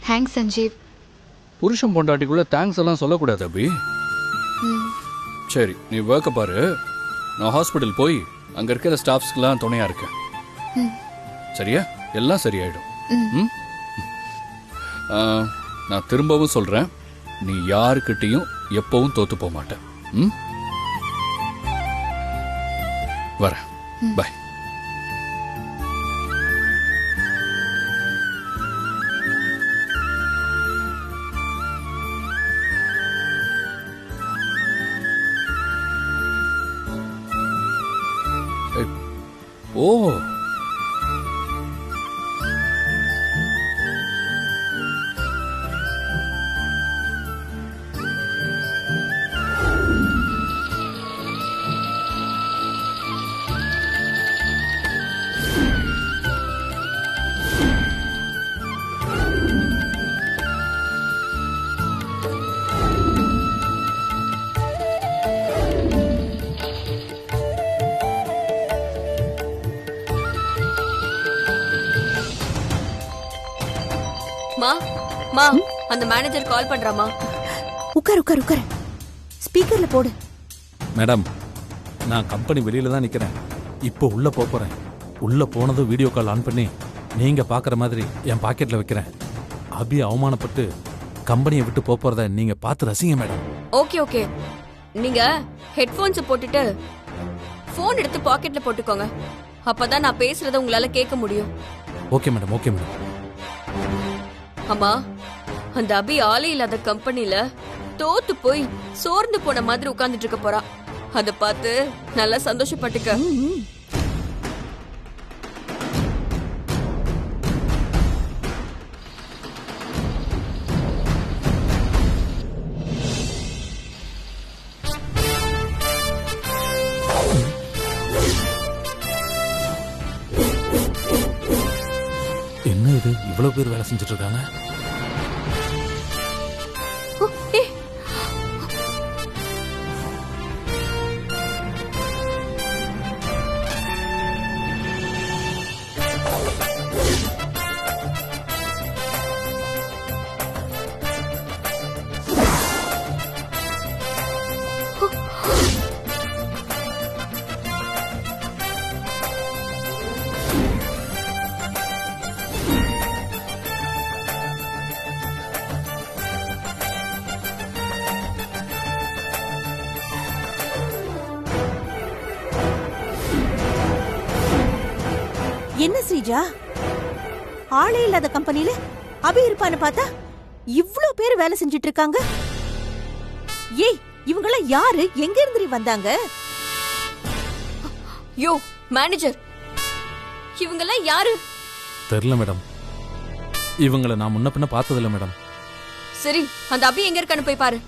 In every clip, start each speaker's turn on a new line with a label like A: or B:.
A: Thanks Sanjeev.
B: புருஷன் பொண்டாட்டிக்குள்ள thanks எல்லாம் சொல்லக்கூடாது அபி. சரி நீ ஒர்க்கை பாரு, நான் ஹாஸ்பிட்டல் போய் அங்கே இருக்கிற ஸ்டாஃப்ஸ்க்கெல்லாம் துணையாக இருக்கேன். சரியா? எல்லாம் சரியாயிடும். நான் திரும்பவும் சொல்கிறேன், நீ யாருக்கிட்டையும் எப்பவும் தோத்து போக மாட்டேன். வரேன். பாய். ஓ
C: மா மா அந்த மேனேஜர் கால் பண்றாமா.
D: உட்கார் உட்கார் உட்கார், ஸ்பீக்கர்ல போடு.
E: மேடம், நான் கம்பெனி வெளியில தான் நிக்கிறேன். இப்போ உள்ள போறேன். உள்ள போனதும் வீடியோ கால் ஆன் பண்ணி நீங்க பாக்குற மாதிரி என் பாக்கெட்ல வைக்கிறேன். அபி அவமானப்பட்டு கம்பெனியை விட்டு போறத நீங்க பார்த்து ரசிங்க மேடம்.
C: ஓகே ஓகே, நீங்க ஹெட்போன்ஸ் போட்டுட்டு போன் எடுத்து பாக்கெட்ல போட்டுக்கோங்க. அப்பதான் நான் பேசுறத உங்களால கேட்க முடியும்.
E: Okay madam, okay madam.
C: அம்மா, அந்த அபி ஆளே இல்லாத கம்பெனில தோத்து போய் சோர்ந்து போன மாதிரி உட்கார்ந்துட்டு இருக்க போறா. அத பார்த்து நல்லா சந்தோஷப்பட்டுக்க.
E: என்ன இது, இவ்வளவு பேர் வேலை செஞ்சுட்டு இருக்காங்க?
D: என்ன ஸ்ரீஜா, ஆளே இல்லாத கம்பெனில அபி இருப்பான்னு பார்த்தா இவ்ளோ பேர் வேலை செஞ்சுட்டு இருக்காங்க. ஏய், இவங்கெல்லாம் யாரு, எங்க இருந்து வந்தாங்க?
C: யோ மேனேஜர், இவங்கெல்லாம் யாரு?
E: தெரியல மேடம், இவங்களை நான் முன்ன பின்ன பார்த்ததில்ல மேடம்.
C: சரி, அந்த அபி எங்க இருக்கான்னு போய் பாரு.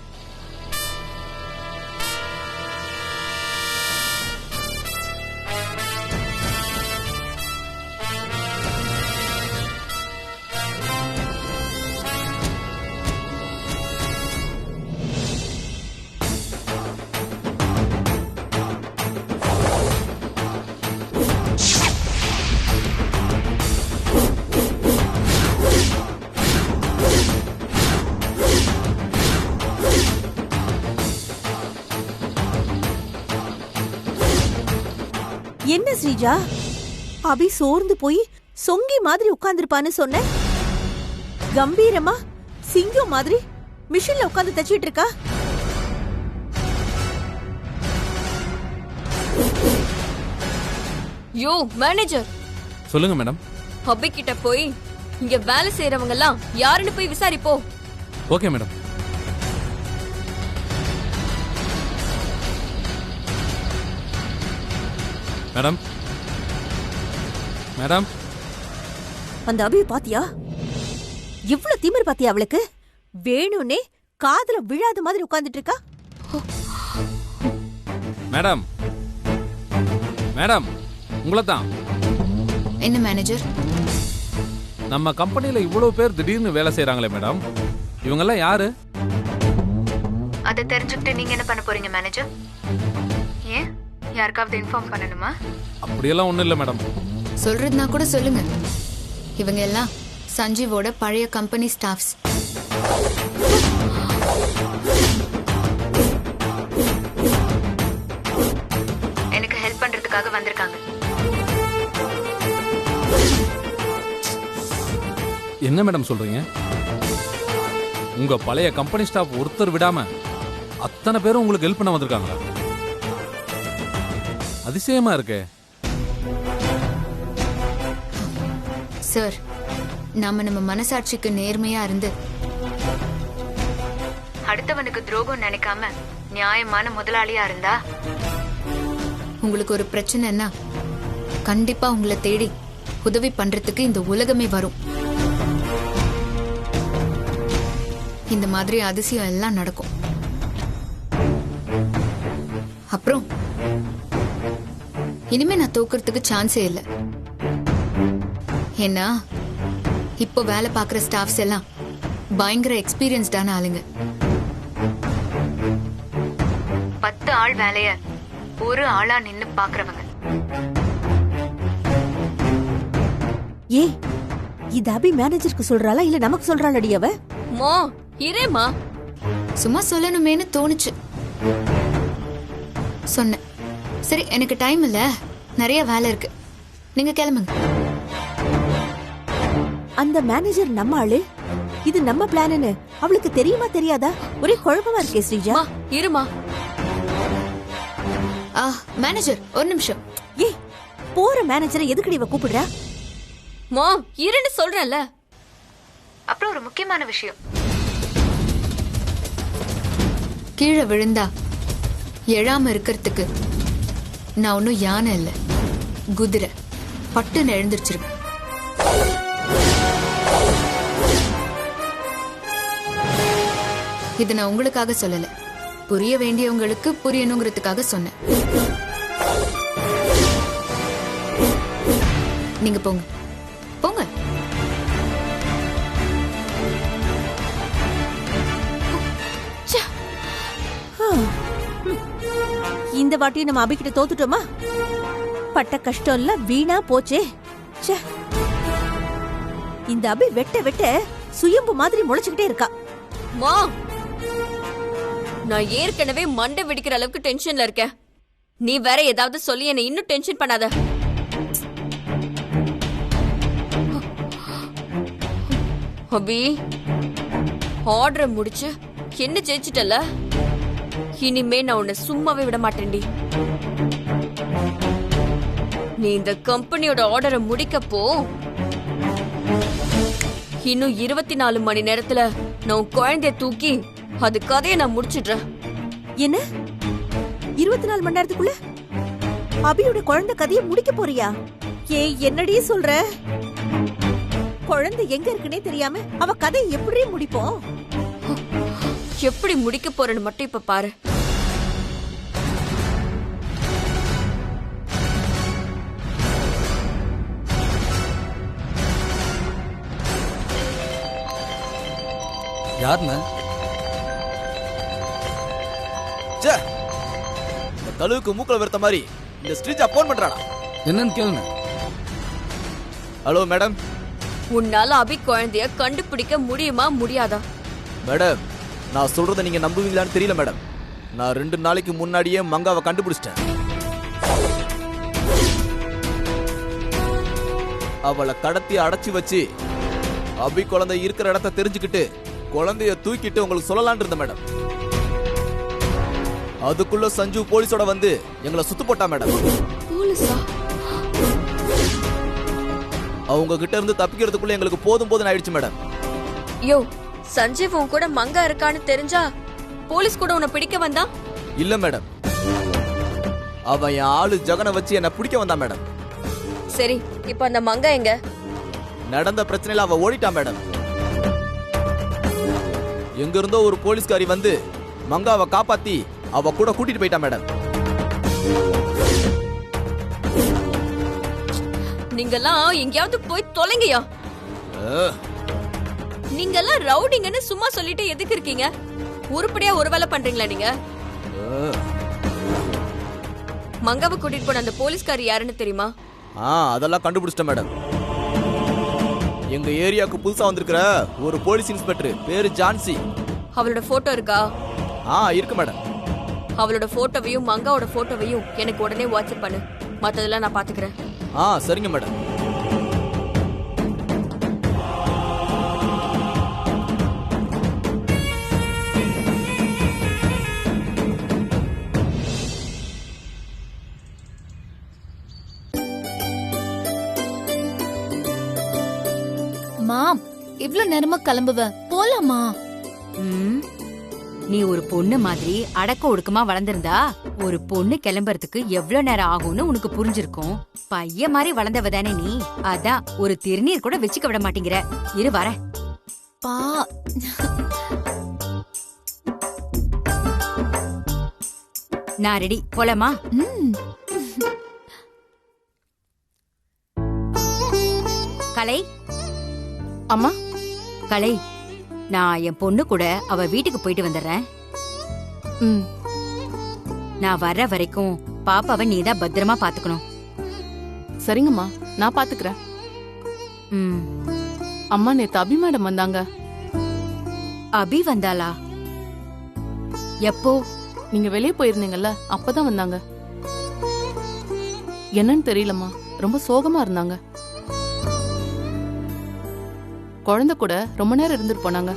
D: என்ன ஸ்ரீஜா, அபி சோர்ந்து போய் சொங்கி மாதிரி உட்கார்ந்துருப்பான்னு சொன்ன, கம்பீரமா சிங்கம் மாதிரி மிஷின்ல உட்கார்ந்து தச்சிட்டு இருக்கா.
C: யோ மேனேஜர்,
E: சொல்லுங்க மேடம்.
C: அபி கிட்ட போய் இங்க வேலை செய்யறவங்க எல்லாம் யாருன்னு போய் விசாரிப்போ.
E: Okay madam. மேடம், மேடம்,
D: அந்த அபிய பாத்தியா? எவ்வளவு திமிர் பாத்தியா அவளுக்கு? வேணும்னே காதுல விழாத மாதிரி உட்கார்ந்துட்டு இருக்கா.
E: மேடம், மேடம், உங்களை தான்.
A: என்ன மேனேஜர்?
E: நம்ம கம்பெனில இவ்வளவு பேர் திடீர்னு வேலை செய்யறாங்களே மேடம், இவங்கெல்லாம் யாரு?
A: அதை தெரிஞ்சுக்கிட்டு நீங்க என்ன பண்ண போறீங்க மேனேஜர்? ஏன் யாருக்காவது இன்ஃபார்ம் பண்ணணுமா?
E: அப்படியெல்லாம் ஒண்ணும் இல்ல மேடம்.
A: சொல்றதுனா கூட சொல்லுங்க. இவங்க எல்லாம் சஞ்சீவோட பழைய கம்பெனி ஸ்டாஃப்ஸ். எனக்கு ஹெல்ப் பண்றதுக்காக வந்திருக்காங்க.
E: என்ன மேடம் சொல்றீங்க? உங்க பழைய கம்பெனி ஸ்டாஃப் ஒருத்தர் விடாம அத்தனை பேரும் உங்களுக்கு ஹெல்ப் பண்ண வந்திருக்காங்களா? அதிசயமா இருக்கே.
A: சார், நம்ம மனசாட்சிக்கு நேர்மையா இருந்து அடுத்தவனுக்கு துரோகம் நினைக்காம நியாயமான முதலாளியா இருந்தா உங்களுக்கு ஒரு பிரச்சனைன்னா கண்டிப்பா உங்களை தேடி உதவி பண்றதுக்கு இந்த உலகமே வரும். இந்த மாதிரி அதிசயம் எல்லாம் நடக்கும். அப்புறம் இனிமே நான் தோக்குறதுக்கு சான்ஸே இல்லை. ஏன்னா இப்போ வேலை பார்க்குற ஸ்டாஃப்ஸ் எல்லாம் பயங்கர எக்ஸ்பீரியன்ஸ்டான ஆளுங்க. 10 ஆள் வேலைய ஒரு ஆளா நின்னு பாக்குறவங்க.
D: ஏய், இது அபி மேனேஜருக்கு சொல்றாளா இல்ல நமக்கு சொல்றாளடி அவ?
C: மா இரேமா,
A: சும்மா சொல்லணுமேனு தோணுச்சு, சொன்னேன். சரி, எனக்கு டைம் இல்ல, நிறைய வேலை இருக்கு, நீங்க கிளம்புங்க.
D: அந்த மேனேஜர் நம்ம ஆளு, இது நம்ம பிளான்னு அவளுக்கு தெரியுமா தெரியாதா? ஒரே குழப்பமா இருக்கே ஸ்ரீஜா.
C: மா இருமா.
A: மேனேஜர் ஒரு நிமிஷம்.
D: ஏய், போற மேனேஜரை எதுக்குடி இவ கூப்பிடுறா?
C: மா இருன்னு சொல்றேன்ல.
A: அப்புறம் ஒரு முக்கியமான விஷயம், கீழே விழுந்தா எழாம இருக்கிறதுக்கு நான் ஒன்னும் யானை இல்ல, குதிரை. பட்டுன்னு எழுந்திருச்சிருக்கேன். இது நான் உங்களுக்காக சொல்லல, புரிய வேண்டியவங்களுக்கு புரியணுங்கிறதுக்காக சொன்னேன். நீங்க போங்க போங்க.
D: இந்த வாட்டியும் நம்ம அபிகிட்ட தோத்துட்டோமா? பட்ட கஷ்டம் இல்ல வீணா போச்சே. இந்த அபி வெட்ட வெட்ட சுயம்பு மாதிரி முளைச்சுக்கிட்டே இருக்கா.
C: மா, நான் ஏற்கனவே மண்டை வெடிக்கிற அளவுக்கு டென்ஷன்ல இருக்கேன். நீ வேற ஏதாவது சொல்லி என்ன இன்னும் டென்ஷன் பண்ணாத. அபி, ஆர்டர் முடிச்சு என்ன ஜெயிச்சிட்டல, இனிமே நான் உன்னை சும்மாவே விட மாட்டேன்டி. நீ இந்த கம்பெனியோட ஆர்டரை முடிக்கப்போ இன்னும் 24 மணி நேரத்துல நான் குழந்தைய தூக்கி அது கதையை நான் முடிச்சிடுறேன்.
D: என்ன 24 மணி நேரத்துக்குள்ள அபியோட குழந்தை கதையை முடிக்க போறியா? ஏய், என்னடி சொல்ற? குழந்தை எங்க இருக்குன்னே தெரியாம அவ கதை எப்படி முடிப்போம்?
C: எப்படி முடிக்க போறேன்னு மட்டும் இப்ப பாரு.
F: யாருண்ணா? இந்த கழுவுக்கு மூக்கல வெறுத்த மாதிரி இந்த ஸ்ரீஜா போன் பண்றாடா.
B: என்னன்னு கேளுங்க.
F: Hello madam.
C: உன்னால அபி குழந்தைய கண்டுபிடிக்க முடியுமா முடியாதா?
F: மேடம், நான் சொல்றதை நீங்க நம்புவீங்களான்னு தெரியல மேடம். நான் 2 நாளைக்கு முன்னாடியே மங்காவை கண்டுபிடிச்சிட்டேன். அவளை கடத்தி அடைச்சி வச்சு அபி குழந்தை இருக்கிற இடத்த தெரிஞ்சுக்கிட்டு குழந்தைய தூக்கிட்டு உங்களுக்கு சொல்லலான் இருந்த மேடம். அதுக்குள்ள சஞ்சு போலீஸோட வந்து எங்களை சுத்து போட்டா மேடம்.
C: போலீஸா?
F: அவங்க கிட்ட இருந்து தப்பிக்கிறதுக்குள்ள எங்களுக்கு போதும் போதும் ஆயிடுச்சு மேடம்.
C: யோ, சஞ்சீவ் உன் கூட மங்கா இருக்கான்னு தெரிஞ்சா போலீஸ் கூட உன்னை பிடிக்க வந்தா?
F: இல்ல மேடம், அவன் என் ஆளு ஜகனை வச்சு என்ன பிடிக்க வந்தான் மேடம்.
C: சரி, இப்ப அந்த மங்கா எங்க?
F: நடந்த பிரச்சனையில அவ ஓடிட்டா மேடம். எங்க இருந்தோ ஒரு போலீஸ்காரி வந்து மங்காவை காப்பாத்தி அவ கூட கூட்டிட்டு போயிட்டா மேடம்.
C: நீங்கெல்லாம் எங்கேயாவது போய் தொலைங்கயா. நீங்கெல்லாம் ரவுடிங்கன்னு சும்மா சொல்லிட்டு எதுக்கு இருக்கீங்க? உருப்படியா ஒரு வேலை பண்றீங்களா நீங்க? மங்காவை கூட்டிட்டு போன அந்த போலீஸ்காரி யாருன்னு தெரியுமா?
F: அதெல்லாம் கண்டுபிடிச்சிட்டேன் மேடம். எங்க ஏரியாவுக்கு புதுசா வந்திருக்கிற ஒரு போலீஸ் இன்ஸ்பெக்டர், பேரு ஜான்சி.
C: அவளோட போட்டோ இருக்கா?
F: இருக்கு மேடம்.
C: அவளோட போட்டோவையும் மங்காவோட போட்டோவையும் எனக்கு உடனே வாட்ஸ்அப் பண்ணு. மத்ததெல்லாம் நான் பாத்துக்கிறேன்.
F: சரிங்க மேடம்.
A: மாம், இவ்ளோ நேரமா கிளம்புவ? போலாமா?
G: நீ ஒரு பொண்ணு மாதிரி அடக்க ஒடுக்கமா வளர்ந்திருந்தா ஒரு பொண்ணு கிளம்புறதுக்கு எவ்வளவு நேரம் ஆகும்னு உனக்கு புரிஞ்சிருக்கும். பையன் மாதிரி வளர்ந்தவ தானே நீ. அதான் ஒரு திருநீர் கூட வச்சுக்க விட மாட்டேங்கிற. இரு வர.
A: பா,
G: நான் ரெடி, போலாமா? கலை,
H: அம்மா.
G: கலை, நான் என் பொண்ணு கூட அவ வீட்டுக்கு போயிட்டு வந்துடுறேன். நான் வர்ற வரைக்கும் பாப்பாவை நீதான் பத்திரமா பாத்துக்கணும்.
H: சரிங்கம்மா, நான் பாத்துக்கிறேன். அம்மா, நேத்து அபி மேடம் வந்தாங்க.
G: அபி வந்தாளா? எப்போ?
H: நீங்க வெளியே போயிருந்தீங்கல்ல, அப்பதான் வந்தாங்க. என்னன்னு தெரியலம்மா, ரொம்ப சோகமா இருந்தாங்க. குழந்தை கூட ரொம்ப நேரம் இருந்துட்டு போனாங்க.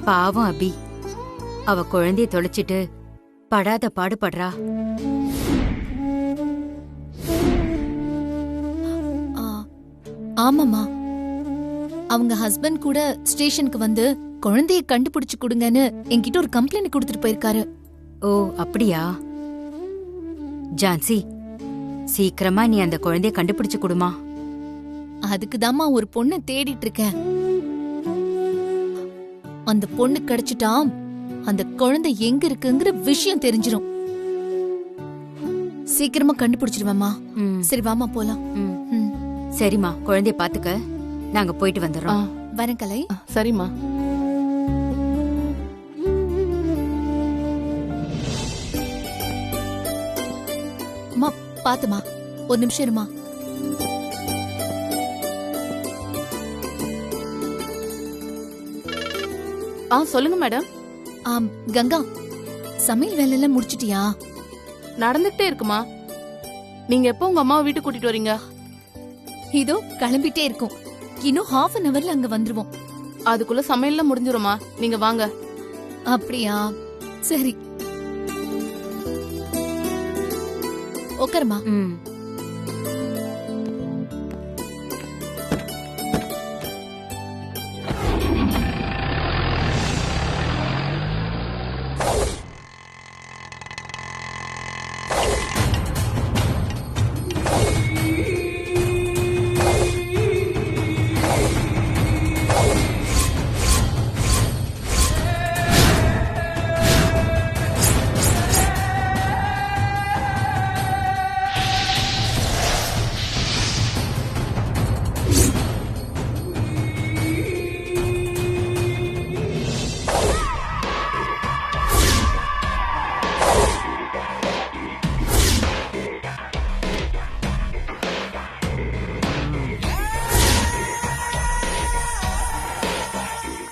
G: பாவம் அபி, அவ குழந்தைய தொலைச்சிட்டு படாத பாடுபடுறா.
A: ஆமாமா, அவங்க ஹஸ்பண்ட் கூட ஸ்டேஷனுக்கு வந்து குழந்தைய கண்டுபிடிச்சு கொடுங்கன்னு என்கிட்ட ஒரு கம்ப்ளைண்ட் கொடுத்துட்டு போயிருக்காரு.
G: ஓ, அப்படியா? ஜான்சி, சீக்கிரமா நீ அந்த குழந்தைய கண்டுபிடிச்சு கொடுமா.
A: அதுக்குதாம்மா ஒரு பொண்ணு தேடிட்டு இருக்கேன். அந்த பொண்ணு கிடைச்சிட்டா அந்த குழந்தை எங்க இருக்குங்கிற விஷயம் தெரிஞ்சிடும். சீக்கிரமா கண்டுபிடிச்சிருவேம்மா. சரி, வாமா போலாம்.
G: சரிம்மா, குழந்தைய பாத்துக்க. நாங்க போயிட்டு வந்துடுறோம்.
A: வரேன் கலை.
H: சரிம்மா.
A: பாத்துமா, ஒரு நிமிஷம் இருமா.
H: சொல்லுங்க மேடம்.
A: கங்கா, சமையல் வேலை எல்லாம் முடிச்சிட்டியா?
H: நடந்துகிட்டே இருக்குமா. நீங்க எப்போ உங்க அம்மாவை வீட்டுக்கு கூட்டிட்டு வரீங்க?
A: இதோ கிளம்பிட்டே இருக்கும். இன்னும் ½ அன் அவர்ல அங்க வந்துருவோம்.
H: அதுக்குள்ள சமையல்லாம் முடிஞ்சிருமா? நீங்க வாங்க.
A: அப்படியா? சரி, உட்காருமா.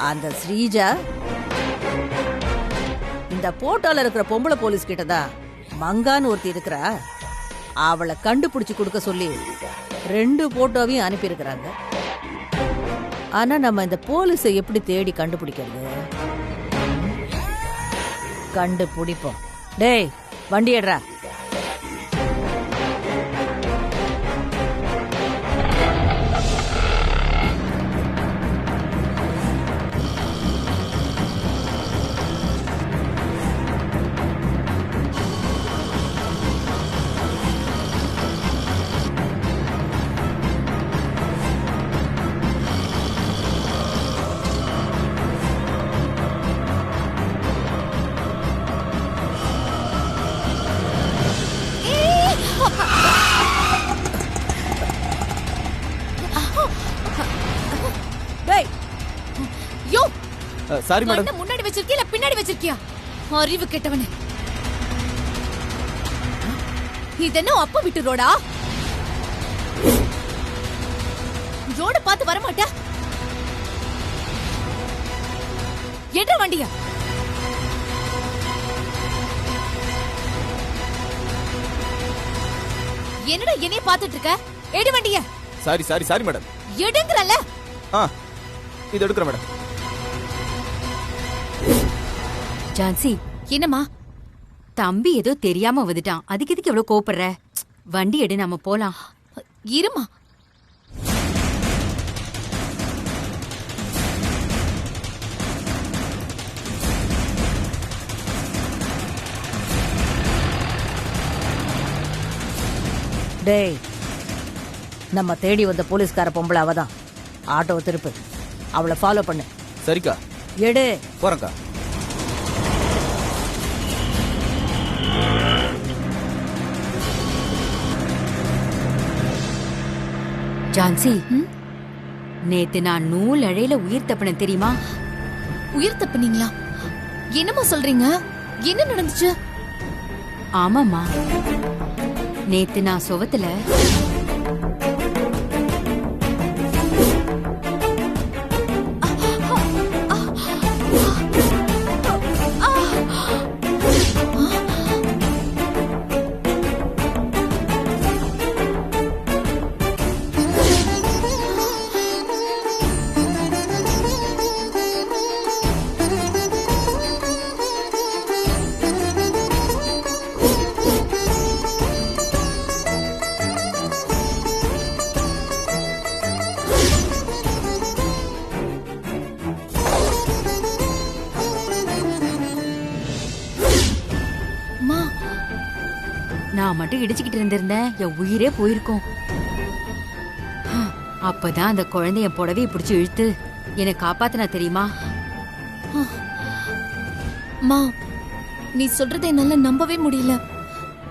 D: அந்த ஸ்ரீஜா இந்த போட்டோல இருக்கிற பொம்பளை போலீஸ் கிட்டதான் மங்கான்னு ஒருத்தி இருக்கிறா. அவளை கண்டுபிடிச்சு கொடுக்க சொல்லி 2 போட்டோவையும் அனுப்பியிருக்கிறாங்க. ஆனா நம்ம இந்த போலீஸை எப்படி தேடி கண்டுபிடிக்கிறது? கண்டுபிடிப்போம். டேய், வண்டி எடுறா.
F: Sorry madam.
A: முன்னாடி வச்சிருக்கியா இல்ல பின்னாடி வச்சிருக்கியா? அறிவு கெட்டவனே.
D: இதென்ன அப்பா விட்டு ரோடா? ரோட பார்த்து வரமாட்ட? என்ற வண்டியா? என்னடா என்னைய பார்த்துட்டு இருக்க? எடு வண்டிய.
F: Sorry sorry sorry madam.
D: எடுங்கறல.
F: இது எடுக்கறேன் மேடம்.
G: ஜான்சி,
D: என்னம்மா?
G: தம்பி ஏதோ தெரியாம வந்துட்டான். அதுக்கு எதுக்கு எவ்வளவு கோபப்படுற? வண்டி எடு, நாம போலாம்.
D: இருமா.
I: டேய், நம்ம தேடி வந்த போலீஸ்கார பொம்பளை அவதான். ஆட்டோவை திருப்பு, அவளை ஃபாலோ பண்ணு.
F: சரிக்கா.
I: எடு.
F: போறேன்க்கா.
G: ஜான்சி, நேத்து நான் நூல் அழையில உயிர் தப்பின தெரியுமா?
D: உயிர் தப்புனீங்களா? என்னம்மா சொல்றீங்க? என்ன நடந்துச்சு?
G: ஆமாமா, நேத்து நான் சுவத்துல நான் மட்டும் இடிச்சுக்கிட்டு இருந்திருந்தேன், என் உயிரே போயிருக்கும். அப்பதான் அந்த குழந்தைய புடவைய பிடிச்சு இழுத்து என்னை காப்பாத்தினா தெரியுமா?
D: மா, நீ சொல்றதை என்னால நம்பவே முடியல.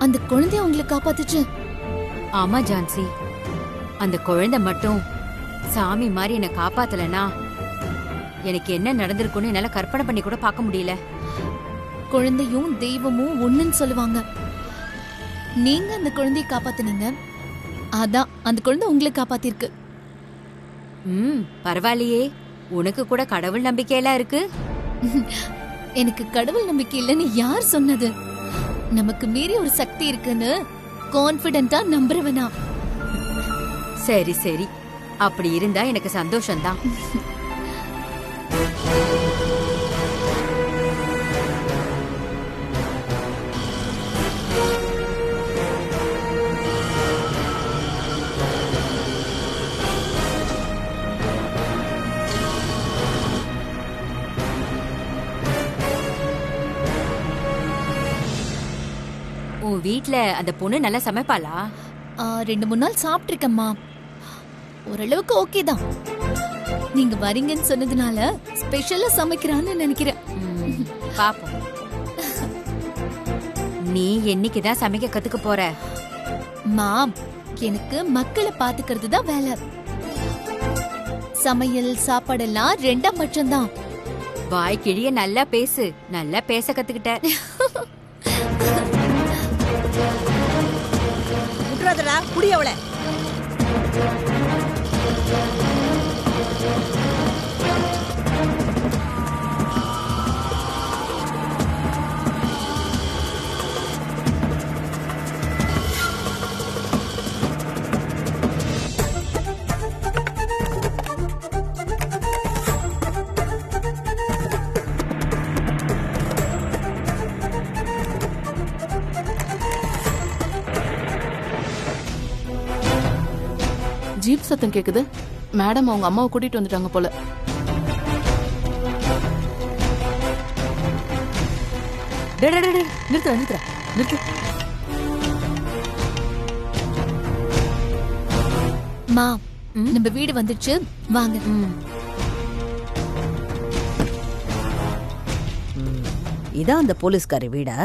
D: அந்த குழந்தைய உங்களை காப்பாத்துச்சு.
G: ஆமா ஜான்சி, அந்த குழந்தை மட்டும் சாமி மாதிரி என்னை காப்பாத்தலனா எனக்கு என்ன நடந்திருக்கும்னு என்னால கற்பனை பண்ணி கூட பார்க்க முடியல.
D: குழந்தையும் தெய்வமும் ஒண்ணுன்னு சொல்லுவாங்க. நீங்க அந்த குழந்தையை காப்பாத்துனீங்க, அதான் அந்த குழந்தை உங்களை காப்பாத்திருக்கு.
G: பரவாயில்லையே, உனக்கு கூட கடவுள் நம்பிக்கையெல்லாம் இருக்கு.
D: எனக்கு கடவுள் நம்பிக்கை இல்லைன்னு யார் சொன்னது? நமக்கு மீறி ஒரு சக்தி இருக்குன்னு கான்பிடென்ட்டா நம்புறவனா?
G: சரி சரி, அப்படி இருந்தா எனக்கு சந்தோஷம்தான். உன் வீட்ல அந்த பொண்ணு நல்லா சமைப்பாளா?
D: 2-3 நாள் சாப்பிட்டிருக்கம்மா. ஓரளவுக்கு ஓகே தான். நீங்க வரீங்கன்னு சொன்னதுனால ஸ்பெஷலா சமைக்கிறான்னு நினைக்கிறேன்.
G: பாப்போம். நீ என்னைக்குதான் சமைக்க கத்துக்க போற?
D: மாம், எனக்கு மக்களை பாத்துக்கிறது தான் வேலை. சமையல் சாப்பாடெல்லாம் 2ஆம் பட்சம்தான்.
G: வாய் கிழிய நல்லா பேசு. நல்லா பேச கத்துக்கிட்ட.
I: விட்டுறாதடா, புடி அவளை.
H: ஜீப் சத்தம் கேக்குது. மேடம் அவங்க அம்மாவை கூட்டிட்டு வந்துட்டாங்க போல.
I: நிறுத்து நிறுத்து நிறுத்து.
D: மா, நம்ம வீடு வந்துச்சு, வாங்க.
I: இதான் அந்த போலீஸ்காரி வீடா?